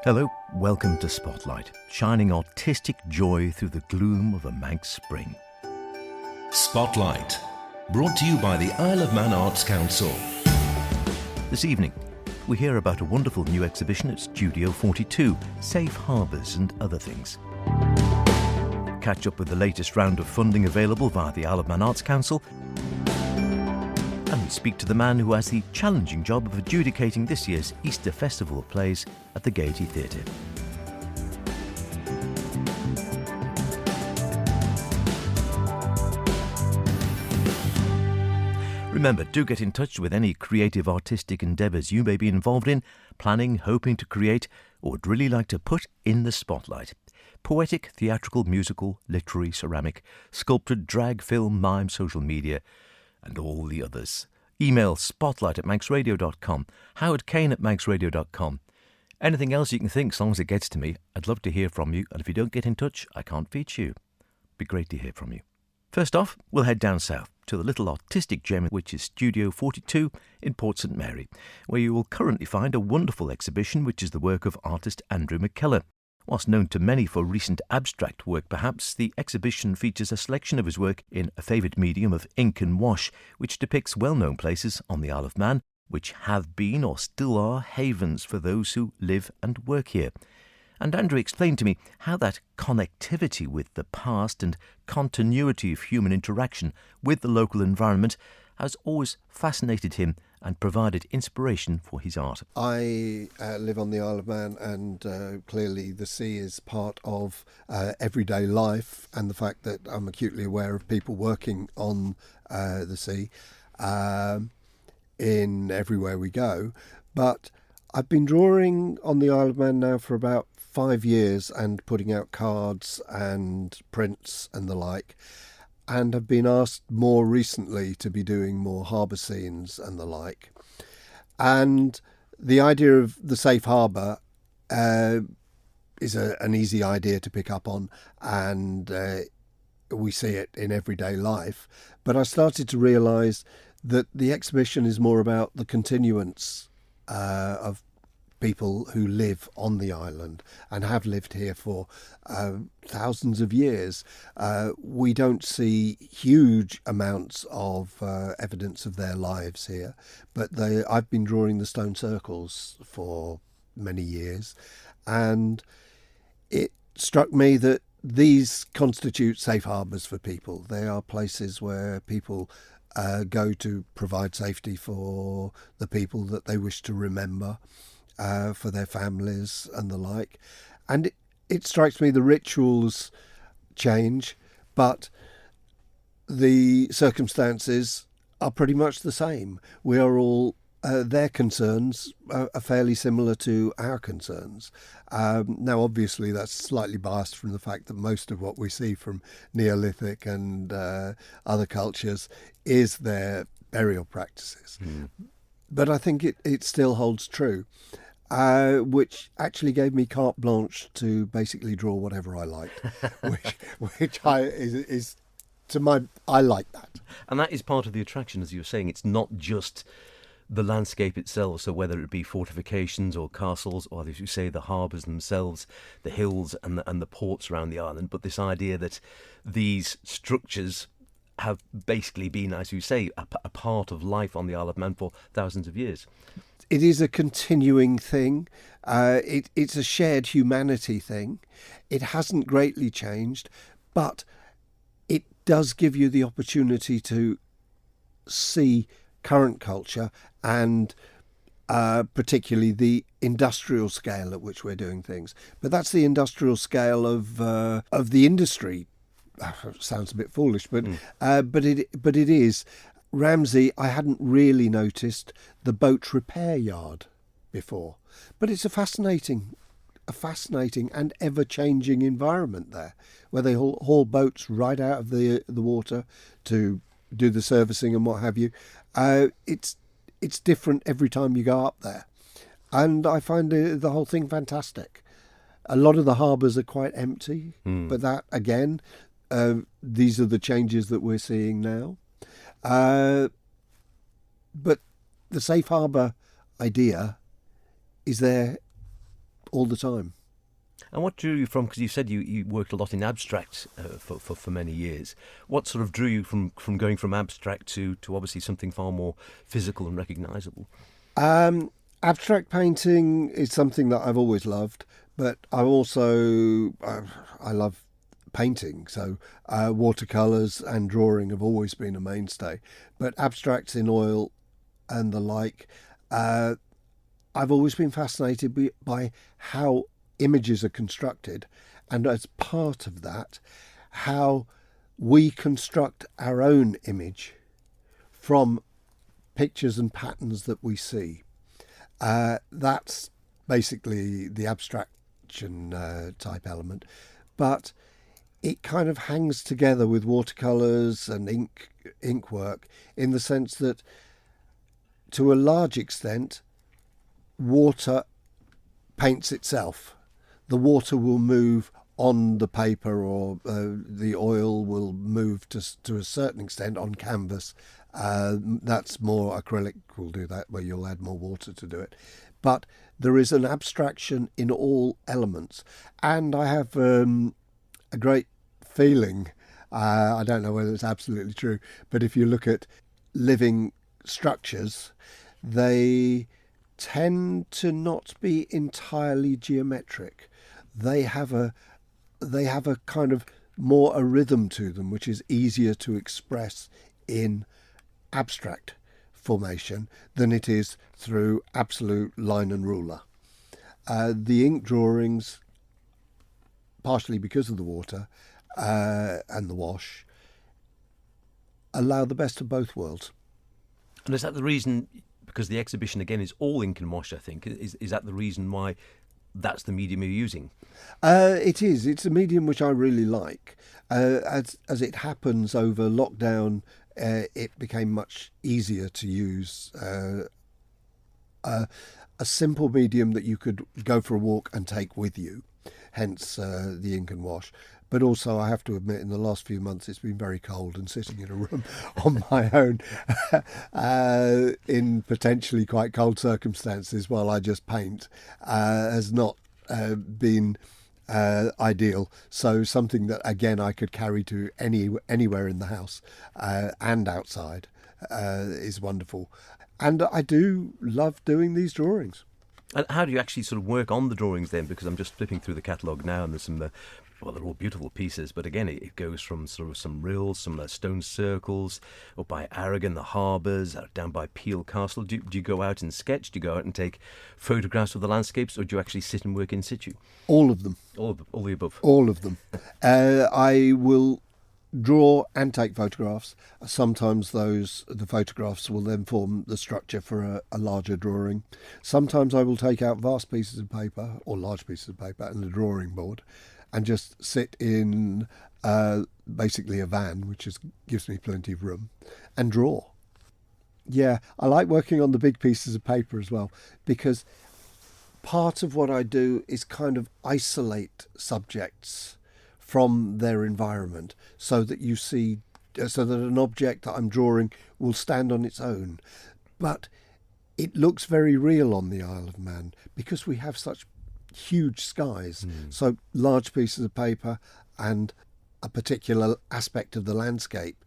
Hello, welcome to Spotlight, shining artistic joy through the gloom of a Manx spring. Spotlight, brought to you by the Isle of Man Arts Council. This evening, we hear about a wonderful new exhibition at Studio 42, Safe Harbours and Other Things. Catch up with the latest round of funding available via the Isle of Man Arts Council, and speak to the man who has the challenging job of adjudicating this year's Easter Festival of Plays at the Gaiety Theatre. Remember, do get in touch with any creative artistic endeavours you may be involved in, planning, hoping to create, or would really like to put in the spotlight. Poetic, theatrical, musical, literary, ceramic, sculpted, drag, film, mime, social media, and all the others. Email spotlight@manxradio.com, howardkane@manxradio.com. Anything else you can think, as long as it gets to me. I'd love to hear from you, and if you don't get in touch, I can't feature you. Be great to hear from you. First off, we'll head down south to the little artistic gem which is Studio 42 in Port St Mary, where you will currently find a wonderful exhibition which is the work of artist Andrew Mackellar. Whilst known to many for recent abstract work perhaps, the exhibition features a selection of his work in a favoured medium of ink and wash, which depicts well-known places on the Isle of Man, which have been or still are havens for those who live and work here. And Andrew explained to me how that connectivity with the past and continuity of human interaction with the local environment has always fascinated him and provided inspiration for his art. I live on the Isle of Man, and clearly the sea is part of everyday life, and the fact that I'm acutely aware of people working on the sea in everywhere we go. But I've been drawing on the Isle of Man now for about 5 years and putting out cards and prints and the like, and have been asked more recently to be doing more harbour scenes and the like. And the idea of the safe harbour is an easy idea to pick up on, and we see it in everyday life. But I started to realise that the exhibition is more about the continuance of people who live on the island and have lived here for thousands of years. We don't see huge amounts of evidence of their lives here, but I've been drawing the stone circles for many years, and it struck me that these constitute safe harbours for people. They are places where people go to provide safety for the people that they wish to remember, for their families and the like. And it strikes me the rituals change, but the circumstances are pretty much the same. We are all, their concerns are fairly similar to our concerns. Now, obviously, that's slightly biased from the fact that most of what we see from Neolithic and other cultures is their burial practices. But I think it still holds true. Which actually gave me carte blanche to basically draw whatever I liked, which I like that. And that is part of the attraction, as you were saying. It's not just the landscape itself, so whether it be fortifications or castles, or as you say, the harbours themselves, the hills and the ports around the island, but this idea that these structures have basically been, as you say, a part of life on the Isle of Man for thousands of years. It is a continuing thing. It's a shared humanity thing. It hasn't greatly changed, but it does give you the opportunity to see current culture and particularly the industrial scale at which we're doing things. But that's the industrial scale of the industry. Sounds a bit foolish, but it is. Ramsey, I hadn't really noticed the boat repair yard before, but it's a fascinating and ever-changing environment there, where they haul boats right out of the water to do the servicing and what have you. It's different every time you go up there, and I find the whole thing fantastic. A lot of the harbours are quite empty, but that again, these are the changes that we're seeing now. But the safe harbour idea is there all the time. And what drew you from, because you said you worked a lot in abstract for many years, what sort of drew you from going from abstract to obviously something far more physical and recognisable? Abstract painting is something that I've always loved, but I love painting, so watercolours and drawing have always been a mainstay. But abstracts in oil and the like, I've always been fascinated by how images are constructed, and as part of that, how we construct our own image from pictures and patterns that we see. That's basically the abstraction type element, but it kind of hangs together with watercolours and ink work in the sense that, to a large extent, water paints itself. The water will move on the paper, or the oil will move to a certain extent on canvas. That's more acrylic will do that, where you'll add more water to do it. But there is an abstraction in all elements. And I have a great feeling, I don't know whether it's absolutely true, but if you look at living structures, they tend to not be entirely geometric. They have a kind of more a rhythm to them, which is easier to express in abstract formation than it is through absolute line and ruler. The ink drawings, partially because of the water and the wash, allow the best of both worlds. And is that the reason, because the exhibition again is all ink and wash, I think, is that the reason why that's the medium you're using? It is. It's a medium which I really like. As it happens, over lockdown, it became much easier to use. A simple medium that you could go for a walk and take with you, hence the ink and wash. But also, I have to admit, in the last few months, it's been very cold, and sitting in a room on my own in potentially quite cold circumstances while I just paint has not been ideal. So something that, again, I could carry to anywhere in the house and outside is wonderful. And I do love doing these drawings. And how do you actually sort of work on the drawings then? Because I'm just flipping through the catalogue now, and there's some, well, they're all beautiful pieces, but again, it goes from sort of some rills, some stone circles, up by Aragon, the harbours, down by Peel Castle. Do you go out and sketch? Do you go out and take photographs of the landscapes, or do you actually sit and work in situ? All of them. All the above? All of them. I will draw and take photographs. Sometimes the photographs will then form the structure for a larger drawing. Sometimes I will take out vast pieces of paper, or large pieces of paper, and a drawing board, and just sit in basically a van, which gives me plenty of room, and draw. Yeah, I like working on the big pieces of paper as well, because part of what I do is kind of isolate subjects from their environment, so that an object that I'm drawing will stand on its own. But it looks very real on the Isle of Man because we have such huge skies. So large pieces of paper and a particular aspect of the landscape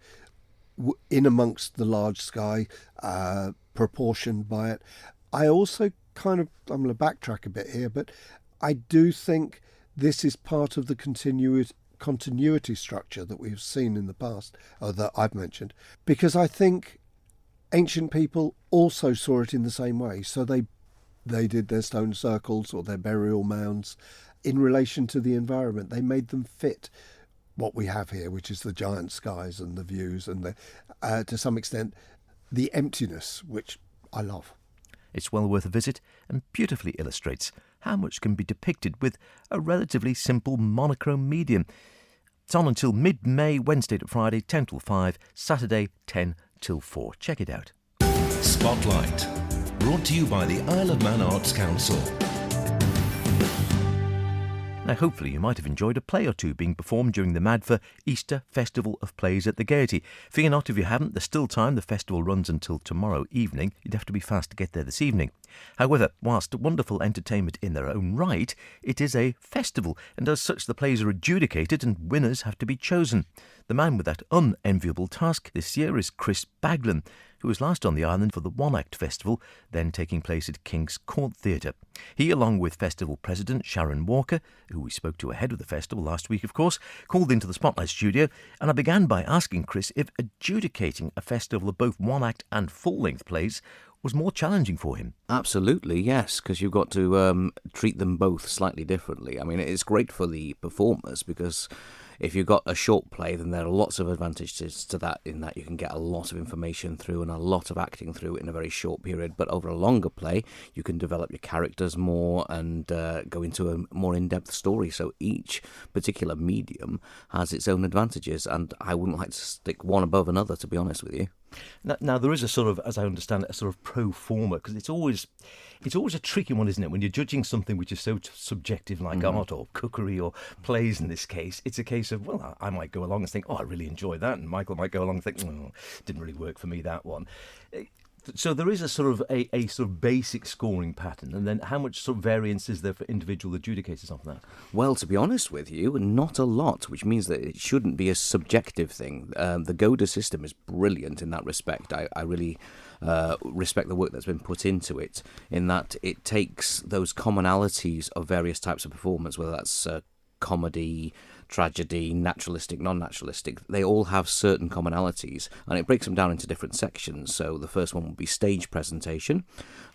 in amongst the large sky, proportioned by it. I also I'm going to backtrack a bit here, but I do think this is part of the continuity structure that we've seen in the past, or that I've mentioned, because I think ancient people also saw it in the same way. So they did their stone circles or their burial mounds in relation to the environment. They made them fit what we have here, which is the giant skies and the views and to some extent the emptiness, which I love. It's well worth a visit and beautifully illustrates how much can be depicted with a relatively simple monochrome medium. It's on until mid-May, Wednesday to Friday, 10 till 5, Saturday, 10 till 4. Check it out. Spotlight, brought to you by the Isle of Man Arts Council. Now, hopefully you might have enjoyed a play or two being performed during the Madfa Easter Festival of Plays at the Gaiety. Fear not if you haven't, there's still time. The festival runs until tomorrow evening. You'd have to be fast to get there this evening. However, whilst wonderful entertainment in their own right, it is a festival, and as such the plays are adjudicated and winners have to be chosen. The man with that unenviable task this year is Chris Baglin, who was last on the island for the One Act Festival, then taking place at King's Court Theatre. He, along with festival president Sharon Walker, who we spoke to ahead of the festival last week, of course, called into the Spotlight studio, and I began by asking Chris if adjudicating a festival of both one-act and full-length plays was more challenging for him. Absolutely, yes, because you've got to treat them both slightly differently. I mean, it's great for the performers because if you've got a short play, then there are lots of advantages to that, in that you can get a lot of information through and a lot of acting through in a very short period. But over a longer play, you can develop your characters more and go into a more in-depth story. So each particular medium has its own advantages, and I wouldn't like to stick one above another, to be honest with you. Now there is a sort of, as I understand it, a sort of pro forma, because it's always a tricky one, isn't it? When you're judging something which is so subjective, like art or cookery or plays in this case, it's a case of, well, I might go along and think, oh, I really enjoyed that, and Michael might go along and think, oh, didn't really work for me, that one. So there is a sort of a sort of basic scoring pattern, and then how much sort of variance is there for individual adjudicators on that? Well, to be honest with you, not a lot, which means that it shouldn't be a subjective thing. The GODA system is brilliant in that respect. I really respect the work that's been put into it, in that it takes those commonalities of various types of performance, whether that's comedy, tragedy, naturalistic, non-naturalistic. They all have certain commonalities, and it breaks them down into different sections. So the first one would be stage presentation.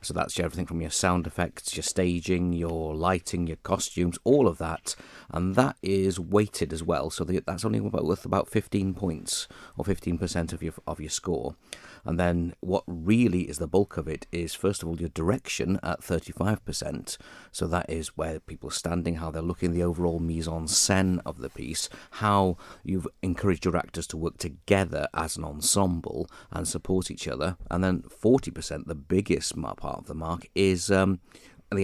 So that's everything from your sound effects, your staging, your lighting, your costumes, all of that. And that is weighted as well. So that's only worth about 15 points or 15% of your score. And then what really is the bulk of it is, first of all, your direction at 35%. So that is where people are standing, how they're looking, the overall mise-en-scène of the piece, how you've encouraged your actors to work together as an ensemble and support each other. And then 40%, the biggest part of the mark, is the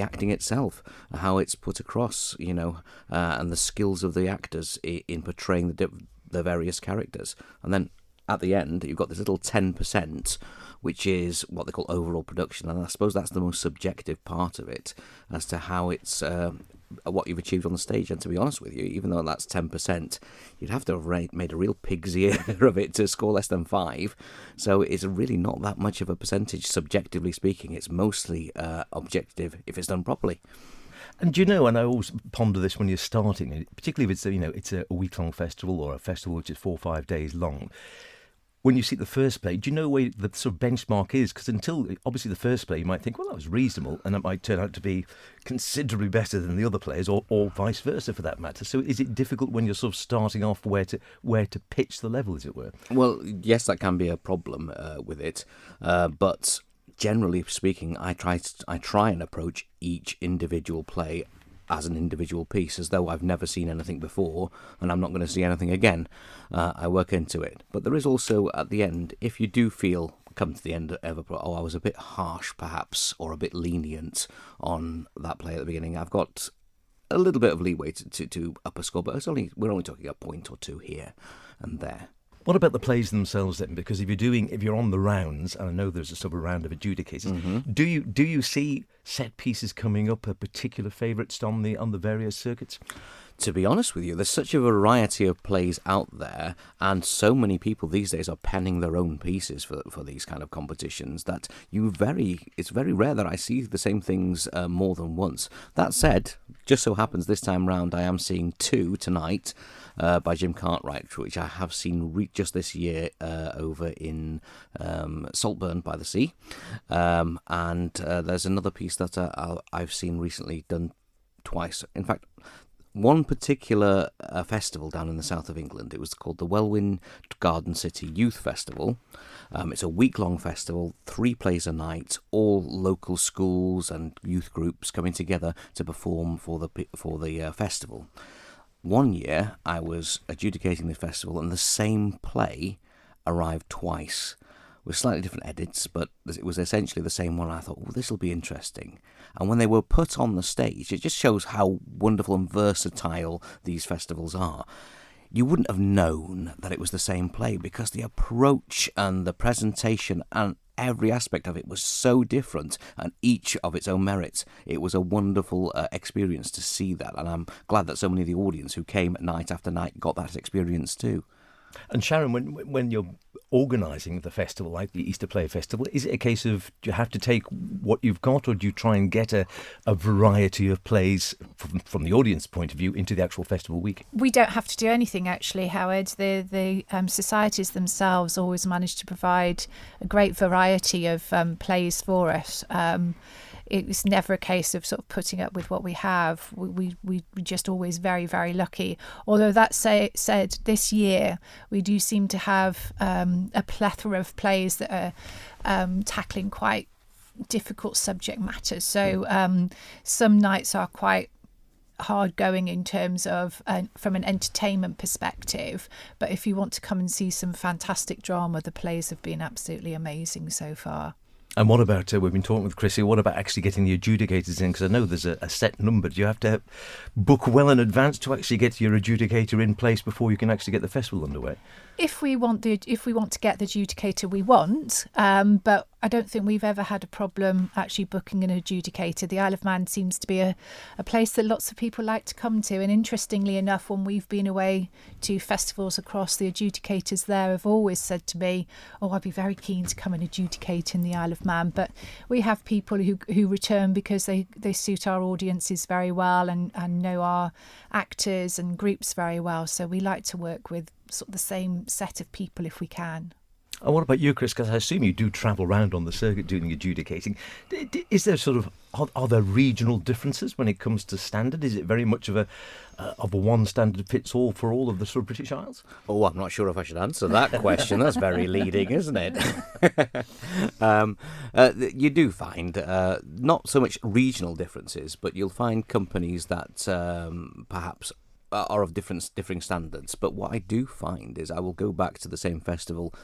acting itself, how it's put across, and the skills of the actors in portraying the various characters. And then at the end, you've got this little 10%, which is what they call overall production. And I suppose that's the most subjective part of it, as to how it's what you've achieved on the stage. And to be honest with you, even though that's 10%, you'd have to have made a real pig's ear of it to score less than 5. So it's really not that much of a percentage, subjectively speaking. It's mostly objective if it's done properly. And and I always ponder this when you're starting, particularly if it's a week-long festival or a festival which is 4 or 5 days long. When you see the first play, do you know where the sort of benchmark is? Because until, obviously, the first play, you might think, well, that was reasonable, and it might turn out to be considerably better than the other plays, or vice versa, for that matter. So is it difficult when you're sort of starting off where to pitch the level, as it were? Well, yes, that can be a problem with it, but generally speaking, I try and approach each individual play as an individual piece, as though I've never seen anything before and I'm not going to see anything again. I work into it. But there is also, at the end, if you do come to the end of a I was a bit harsh perhaps, or a bit lenient on that play at the beginning, I've got a little bit of leeway to up a score, but we're only talking a point or two here and there. What about the plays themselves then? Because if you're on the rounds, and I know there's a sort of round of adjudicators, do you see set pieces coming up, particular favourites on the various circuits? To be honest with you, there's such a variety of plays out there, and so many people these days are penning their own pieces for these kind of competitions, that it's very rare that I see the same things more than once. That said, just so happens this time round I am seeing 2 tonight by Jim Cartwright, which I have seen just this year over in Saltburn by the Sea, and there's another piece that I've seen recently done twice. In fact, one particular festival down in the south of England, it was called the Welwyn Garden City Youth Festival. It's a week-long festival, 3 plays a night, all local schools and youth groups coming together to perform for the festival. One year, I was adjudicating the festival, and the same play arrived twice, with slightly different edits, but it was essentially the same one. I thought, oh, this will be interesting. And when they were put on the stage, it just shows how wonderful and versatile these festivals are. You wouldn't have known that it was the same play, because the approach and the presentation and every aspect of it was so different, and each of its own merits. It was a wonderful experience to see that, and I'm glad that so many of the audience who came night after night got that experience too. And Sharon, when you're organising the festival, like the Easter Play Festival, is it a case of do you have to take what you've got, or do you try and get a variety of plays from the audience point of view into the actual festival week? We don't have to do anything, actually, Howard. The societies themselves always manage to provide a great variety of plays for us. It's never a case of sort of putting up with what we have. We're just always very, very lucky. Although that said, this year we do seem to have a plethora of plays that are tackling quite difficult subject matters. So some nights are quite hard going in terms of from an entertainment perspective, but if you want to come and see some fantastic drama, the plays have been absolutely amazing so far. And what about, we've been talking with Chrissy, what about actually getting the adjudicators in? Because I know there's a set number. Do you have to book well in advance to actually get your adjudicator in place before you can actually get the festival underway? If we want to get the adjudicator, we want, but I don't think we've ever had a problem actually booking an adjudicator. The Isle of Man seems to be a place that lots of people like to come to, and interestingly enough, when we've been away to festivals across, the adjudicators there have always said to me, "Oh, I'd be very keen to come and adjudicate in the Isle of Man." But we have people who return because they suit our audiences very well and know our actors and groups very well. So we like to work with sort of the same set of people if we can. And what about you, Chris? Because I assume you do travel around on the circuit doing adjudicating. Is there are there regional differences when it comes to standard? Is it very much of a one standard fits all for all of the sort of British Isles? Oh, I'm not sure if I should answer that question. That's very leading, isn't it? You do find not so much regional differences, but you'll find companies that perhaps are of differing standards. But what I do find is I will go back to the same festival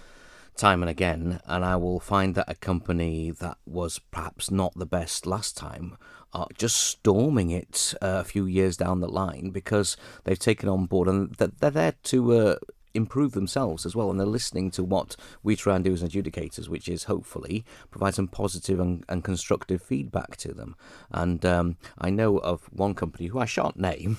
time and again, and I will find that a company that was perhaps not the best last time are just storming it a few years down the line because they've taken on board, and they're there to improve themselves as well, and they're listening to what we try and do as adjudicators, which is hopefully provide some positive and constructive feedback to them. And I know of one company who I shan't name,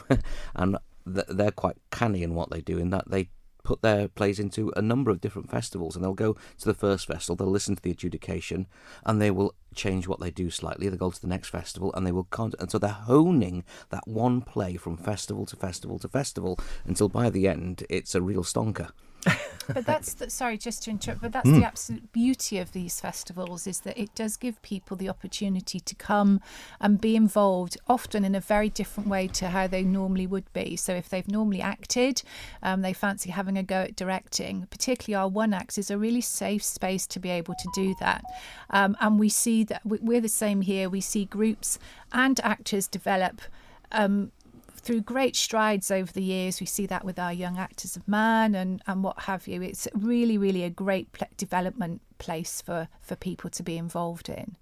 and they're quite canny in what they do, in that they put their plays into a number of different festivals, and they'll go to the first festival, they'll listen to the adjudication, and they will change what they do slightly. They'll go to the next festival, and they will and so they're honing that one play from festival to festival to festival until by the end it's a real stonker. But sorry, just to interrupt, but that's the absolute beauty of these festivals, is that it does give people the opportunity to come and be involved, often in a very different way to how they normally would be. So if they've normally acted, they fancy having a go at directing, particularly our one acts is a really safe space to be able to do that. And we see that we're the same here. We see groups and actors develop through great strides over the years. We see that with our Young Actors of Man and what have you. It's really, really a great development place for people to be involved in.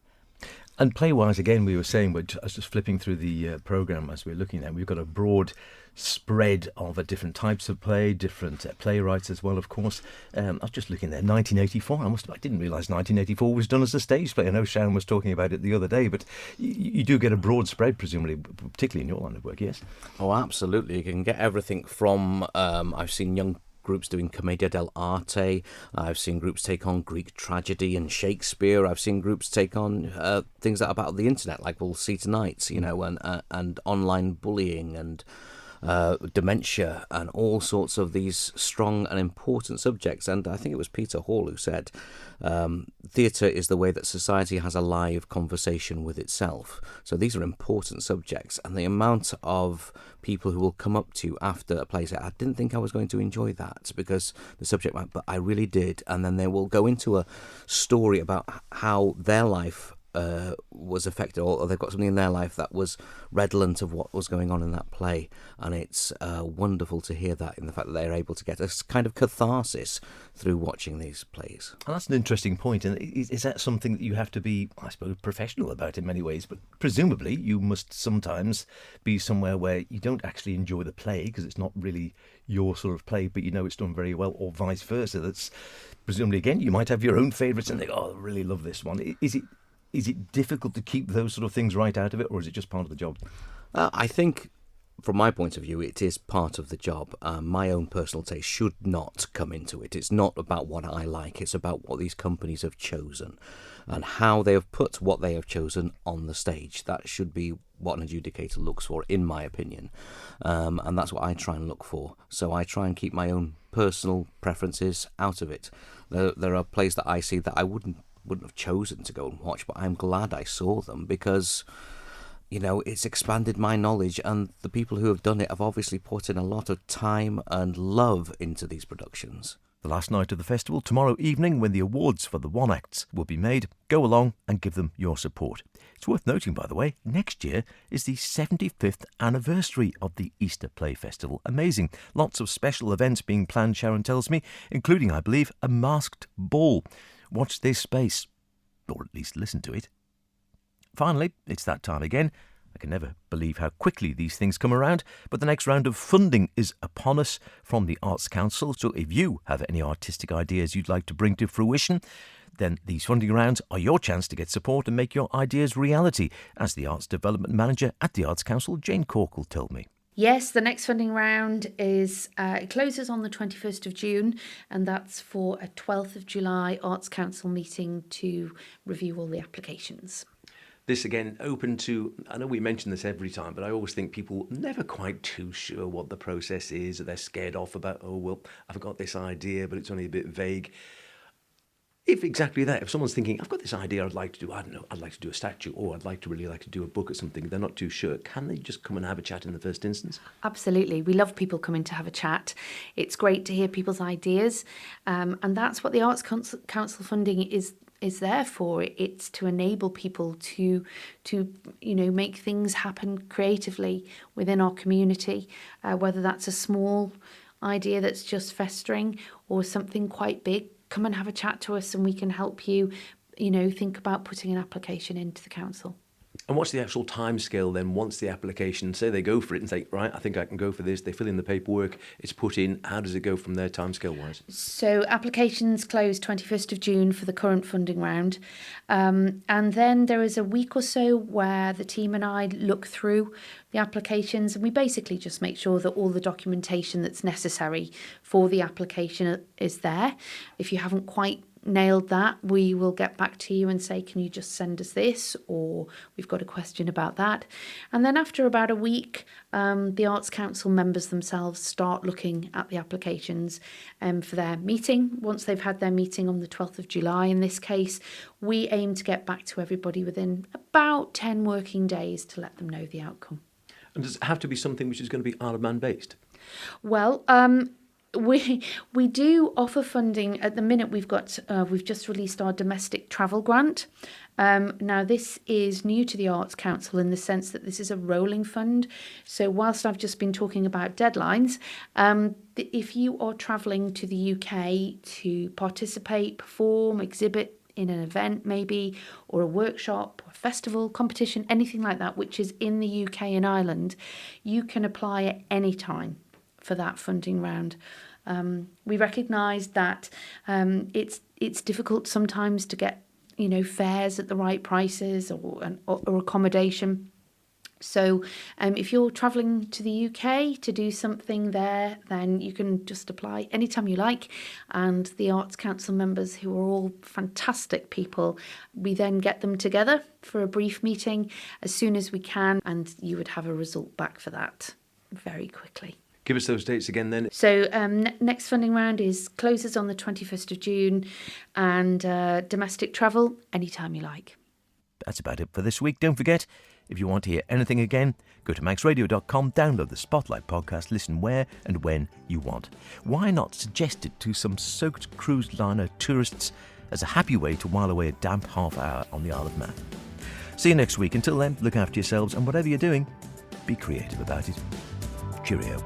And play-wise, again, we were saying, I was just flipping through the programme as we're looking at, we've got a broad spread of different types of play, different playwrights as well, of course. I was just looking there, 1984. I didn't realise 1984 was done as a stage play. I know Sharon was talking about it the other day, but you do get a broad spread, presumably, particularly in your line of work, yes? Oh, absolutely. You can get everything from, I've seen young groups doing Commedia dell'arte. I've seen groups take on Greek tragedy and Shakespeare. I've seen groups take on things that are about the internet, like we'll see tonight, and online bullying and dementia and all sorts of these strong and important subjects. And I think it was Peter Hall who said, theatre is the way that society has a live conversation with itself. So these are important subjects, and the amount of people who will come up to you after a play say, I didn't think I was going to enjoy that because the subject matter, but I really did. And then they will go into a story about how their life was affected, or they've got something in their life that was redolent of what was going on in that play. And it's wonderful to hear that, in the fact that they're able to get a kind of catharsis through watching these plays. And that's an interesting point. And is that something that you have to be, I suppose, professional about in many ways? But presumably you must sometimes be somewhere where you don't actually enjoy the play because it's not really your sort of play, but you know it's done very well, or vice versa. That's presumably, again, you might have your own favourites and think, oh, I really love this one. Is it difficult to keep those sort of things right out of it, or is it just part of the job? I think, from my point of view, it is part of the job. My own personal taste should not come into it. It's not about what I like. It's about what these companies have chosen and how they have put what they have chosen on the stage. That should be what an adjudicator looks for, in my opinion. And that's what I try and look for. So I try and keep my own personal preferences out of it. There are plays that I see that I wouldn't have chosen to go and watch, but I'm glad I saw them because, you know, it's expanded my knowledge, and the people who have done it have obviously put in a lot of time and love into these productions. The last night of the festival, tomorrow evening, when the awards for the one acts will be made. Go along and give them your support. It's worth noting, by the way, next year is the 75th anniversary of the Easter Play Festival. Amazing. Lots of special events being planned, Sharon tells me, including, I believe, a masked ball. Watch this space, or at least listen to it. Finally, it's that time again. I can never believe how quickly these things come around, but the next round of funding is upon us from the Arts Council. So if you have any artistic ideas you'd like to bring to fruition, then these funding rounds are your chance to get support and make your ideas reality, as the Arts Development Manager at the Arts Council, Jane Corkill, told me. Yes, the next funding round is it closes on the 21st of June, and that's for a 12th of July Arts Council meeting to review all the applications. This, again, open to, I know we mention this every time, but I always think people never quite too sure what the process is, or they're scared off about, oh, well, I've got this idea, but it's only a bit vague. If exactly that, if someone's thinking, I've got this idea I'd like to do, I don't know, I'd like to do a statue, or I'd like to do a book or something, they're not too sure, can they just come and have a chat in the first instance? Absolutely. We love people coming to have a chat. It's great to hear people's ideas, and that's what the Arts Council funding is there for. It's to enable people to make things happen creatively within our community, whether that's a small idea that's just festering or something quite big. Come and have a chat to us and we can help you, think about putting an application into the council. And what's the actual time scale then once the application, say they go for it and say, right, I think I can go for this, they fill in the paperwork, it's put in, how does it go from there time scale wise? So applications close 21st of June for the current funding round. And then there is a week or so where the team and I look through the applications and we basically just make sure that all the documentation that's necessary for the application is there. If you haven't quite nailed that, we will get back to you and say, can you just send us this, or we've got a question about that. And then after about a week, the Arts Council members themselves start looking at the applications for their meeting. Once they've had their meeting on the 12th of July, in this case, we aim to get back to everybody within about 10 working days to let them know the outcome. And does it have to be something which is going to be Isle of Man based? Well, we do offer funding. At the minute, we've just released our domestic travel grant. Now, this is new to the Arts Council in the sense that this is a rolling fund. So whilst I've just been talking about deadlines, if you are travelling to the UK to participate, perform, exhibit in an event maybe, or a workshop, or a festival, competition, anything like that, which is in the UK and Ireland, you can apply at any time for that funding round. We recognise that it's difficult sometimes to get fares at the right prices or accommodation. So if you're travelling to the UK to do something there, then you can just apply anytime you like. And the Arts Council members, who are all fantastic people, we then get them together for a brief meeting as soon as we can, and you would have a result back for that very quickly. Give us those dates again then. So next funding round closes on the 21st of June, and domestic travel anytime you like. That's about it for this week. Don't forget, if you want to hear anything again, go to maxradio.com, download the Spotlight podcast, listen where and when you want. Why not suggest it to some soaked cruise liner tourists as a happy way to while away a damp half hour on the Isle of Man? See you next week. Until then, look after yourselves, and whatever you're doing, be creative about it. Cheerio.